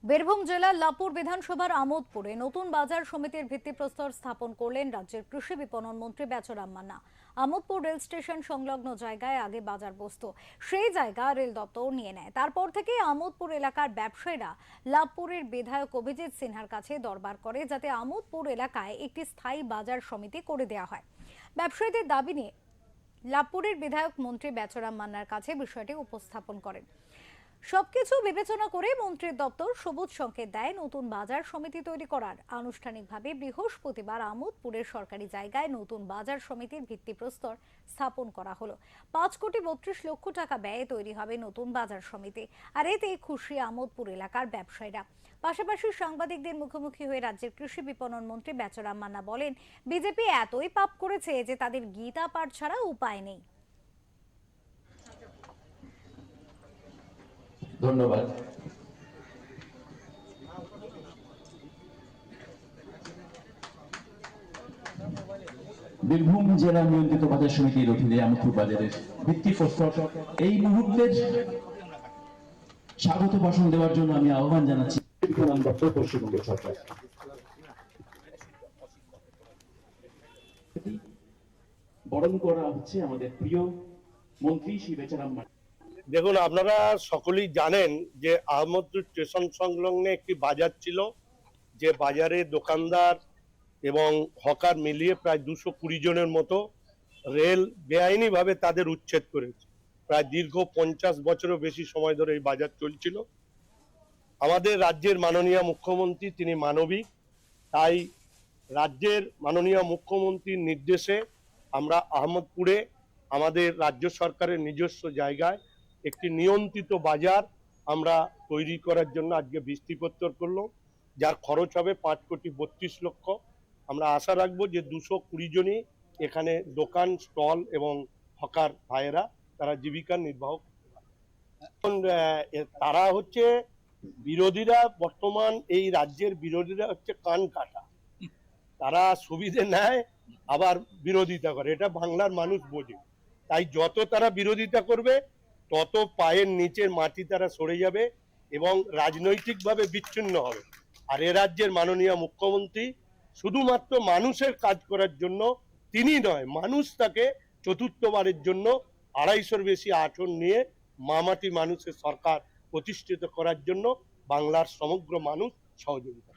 বীরভূম জেলার লাপুর বিধানসভার আমোদপুরে নতুন বাজার সমিতির ভিত্তিপ্রস্তর স্থাপন করলেন রাজ্যের কৃষি বিপণন মন্ত্রী বেচরাম মান্না। আমোদপুর রেল স্টেশন সংলগ্ন জায়গায় আগে বাজার বসতো, সেই জায়গা রেল দপ্তর নিয়ে নেয়। তারপর থেকে আমোদপুর এলাকার ব্যবসায়ীরা লাভপুরের বিধায়ক অভিজিৎ সিনহার কাছে দরবার করে যাতে আমোদপুর এলাকায় একটি স্থায়ী বাজার সমিতি করে দেওয়া হয়। ব্যবসায়ীদের দাবি নিয়ে লাভপুরের বিধায়ক মন্ত্রী বেচরাম মান্নার কাছে বিষয়টি উপস্থাপন করেন। সবকিছু বিবেচনা করে মন্ত্রীর দপ্তর সবুজ সংকেত দেয় নতুন বাজার সমিতি তৈরি করার। আনুষ্ঠানিকভাবে বৃহস্পতিবার আমোদপুরের সরকারি জায়গায় নতুন বাজার সমিতির ভিত্তিপ্রস্তর স্থাপন করা হলো। 5,32,00,000 টাকা ব্যয়ে তৈরি হবে নতুন বাজার সমিতি, আর এতে খুশি আমোদপুর এলাকার ব্যবসায়ীরা। পাশাপাশি সাংবাদিকদের মুখোমুখি হয়ে রাজ্যের কৃষি বিপণন মন্ত্রী বেচরাম মান্না বলেন, বিজেপি এতই পাপ করেছে যে তাদের গীতা পাঠ ছাড়া উপায় নেই। ধন্যবাদ। বীরভূম জেলা নিয়ন্ত্রিত বাজার সমিতির অধীনে আমোদপুর বাজারের ভিত্তিপ্রস্তর এই মুহূর্তের স্বাগত ভাষণ দেওয়ার জন্য আমি আহ্বান জানাচ্ছি পশ্চিমবঙ্গ সরকার। বরণ করা হচ্ছে আমাদের প্রিয় মন্ত্রী শ্রী বেচারাম মান্না। দেখুন, আপনারা সকলেই জানেন যে আহমদপুর স্টেশন সংলগ্ন একটি বাজার ছিল, যে বাজারে দোকানদার এবং হকার মিলিয়ে প্রায় 220 জনের মতো রেল বেআইনিভাবে তাদের উচ্ছেদ করেছে। প্রায় দীর্ঘ 50 বছরেরও বেশি সময় ধরে এই বাজার চলছিল। আমাদের রাজ্যের মাননীয় মুখ্যমন্ত্রী তিনি মানবিক, তাই রাজ্যের মাননীয় মুখ্যমন্ত্রীর নির্দেশে আমরা আহমদপুরে আমাদের রাজ্য সরকারের নিজস্ব জায়গায় একটি নিয়ন্ত্রিত বাজার আমরা তৈরি করার জন্য আজকে ভিত্তিপ্রস্তর করলো, যার খরচ হবে 5,32,00,000। আমরা আশা রাখবো যে 220 জনই এখানে দোকান, স্টল এবং হকার ভাইয়েরা তারা জীবিকা নির্বাহ করতে পারে। এখন তারা হচ্ছে বিরোধীরা, বর্তমান এই রাজ্যের বিরোধীরা হচ্ছে কান কাটা। তারা সুবিধে নেয় আবার বিরোধিতা করে, এটা বাংলার মানুষ বোঝে। তাই যত তারা বিরোধিতা করবে তত পায়ের নিচের মাটি তারা সরে যাবে এবং রাজনৈতিকভাবে বিচ্ছিন্ন হবে। আর এ রাজ্যের মাননীয় মুখ্যমন্ত্রী শুধুমাত্র মানুষের কাজ করার জন্য তিনি নয়, মানুষ তাকে চতুর্থবারের জন্য 250-র বেশি আসন নিয়ে মামাটি মানুষের সরকার প্রতিষ্ঠিত করার জন্য বাংলার সমগ্র মানুষ সহযোগিতা।